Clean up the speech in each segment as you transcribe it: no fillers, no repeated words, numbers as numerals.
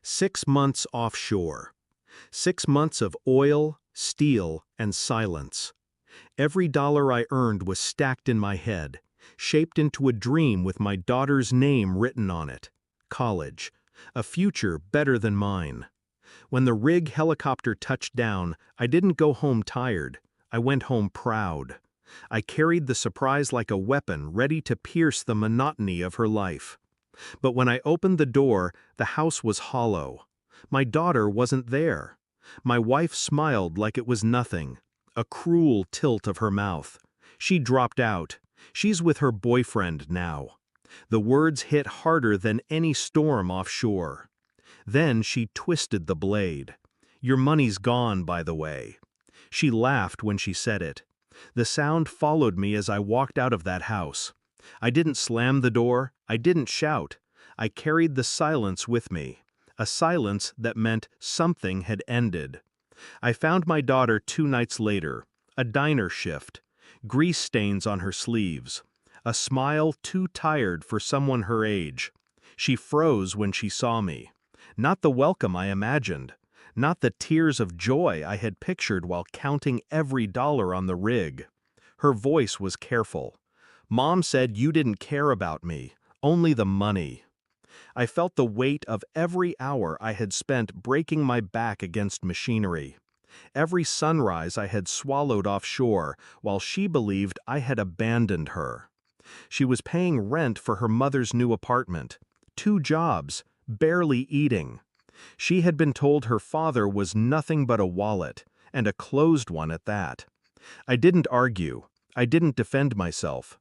6 months offshore. 6 months of oil, steel, and silence. Every dollar I earned was stacked in my head, shaped into a dream with my daughter's name written on it. College. A future better than mine. When the rig helicopter touched down, I didn't go home tired. I went home proud. I carried the surprise like a weapon ready to pierce the monotony of her life. But when I opened the door, the house was hollow. My daughter wasn't there. My wife smiled like it was nothing. A cruel tilt of her mouth. She dropped out. She's with her boyfriend now. The words hit harder than any storm offshore. Then she twisted the blade. "Your money's gone, by the way." She laughed when she said it. The sound followed me as I walked out of that house. I didn't slam the door, I didn't shout. I carried the silence with me, a silence that meant something had ended. I found my daughter 2 nights later, a diner shift, grease stains on her sleeves, a smile too tired for someone her age. She froze when she saw me. Not the welcome I imagined, not the tears of joy I had pictured while counting every dollar on the rig. Her voice was careful. "Mom said you didn't care about me, only the money." I felt the weight of every hour I had spent breaking my back against machinery. Every sunrise I had swallowed offshore while she believed I had abandoned her. She was paying rent for her mother's new apartment. 2 jobs, barely eating. She had been told her father was nothing but a wallet, and a closed one at that. I didn't argue. I didn't defend myself.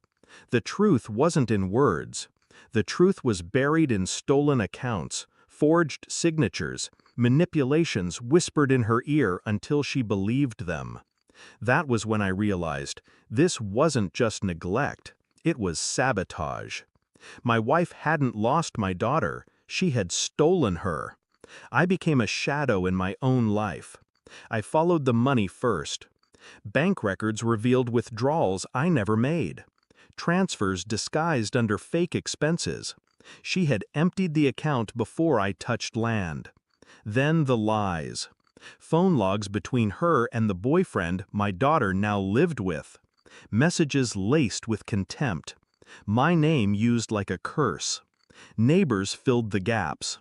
The truth wasn't in words. The truth was buried in stolen accounts, forged signatures, manipulations whispered in her ear until she believed them. That was when I realized this wasn't just neglect, it was sabotage. My wife hadn't lost my daughter, she had stolen her. I became a shadow in my own life. I followed the money first. Bank records revealed withdrawals I never made. Transfers disguised under fake expenses. She had emptied the account before I touched land. Then the lies. Phone logs between her and the boyfriend my daughter now lived with. Messages laced with contempt. My name used like a curse. Neighbors filled the gaps.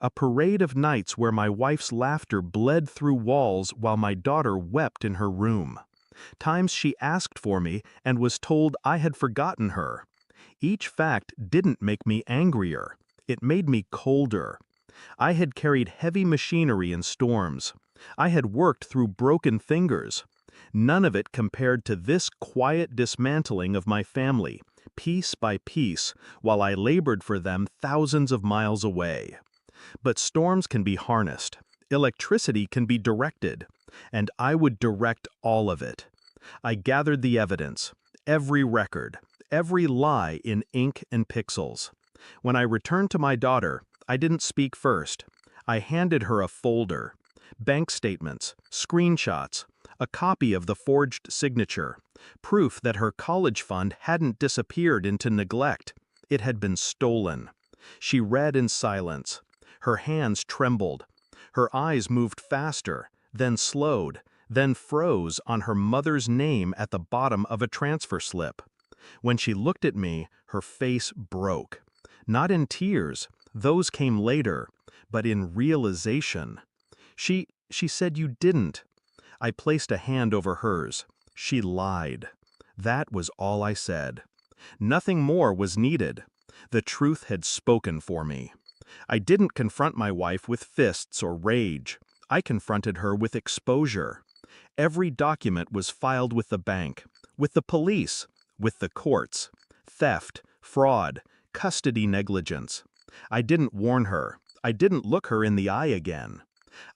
A parade of nights where my wife's laughter bled through walls while my daughter wept in her room. Times she asked for me and was told I had forgotten her. Each fact didn't make me angrier. It made me colder. I had carried heavy machinery in storms. I had worked through broken fingers. None of it compared to this quiet dismantling of my family, piece by piece, while I labored for them thousands of miles away. But storms can be harnessed. Electricity can be directed. And I would direct all of it. I gathered the evidence, every record, every lie in ink and pixels. When I returned to my daughter, I didn't speak first. I handed her a folder, bank statements, screenshots, a copy of the forged signature, proof that her college fund hadn't disappeared into neglect. It had been stolen. She read in silence. Her hands trembled. Her eyes moved faster, then slowed, then froze on her mother's name at the bottom of a transfer slip. When she looked at me, her face broke. Not in tears, those came later, but in realization. She said you didn't. I placed a hand over hers. She lied. That was all I said. Nothing more was needed. The truth had spoken for me. I didn't confront my wife with fists or rage. I confronted her with exposure. Every document was filed with the bank, with the police, with the courts. Theft, fraud, custody negligence. I didn't warn her. I didn't look her in the eye again.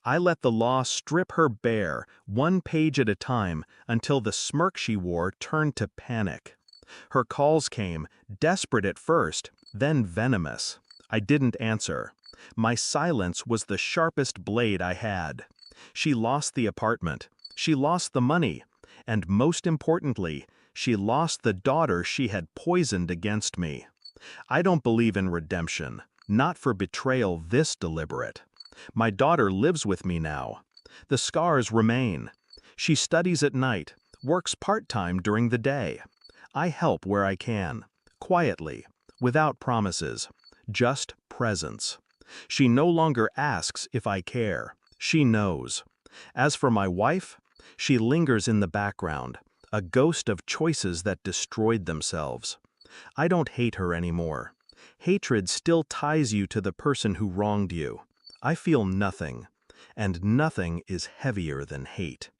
I let the law strip her bare, 1 page at a time, until the smirk she wore turned to panic. Her calls came, desperate at first, then venomous. I didn't answer. My silence was the sharpest blade I had. She lost the apartment. She lost the money. And most importantly, she lost the daughter she had poisoned against me. I don't believe in redemption, not for betrayal this deliberate. My daughter lives with me now. The scars remain. She studies at night, works part-time during the day. I help where I can, quietly, without promises, just presence. She no longer asks if I care. She knows. As for my wife, she lingers in the background, a ghost of choices that destroyed themselves. I don't hate her anymore. Hatred still ties you to the person who wronged you. I feel nothing, and nothing is heavier than hate.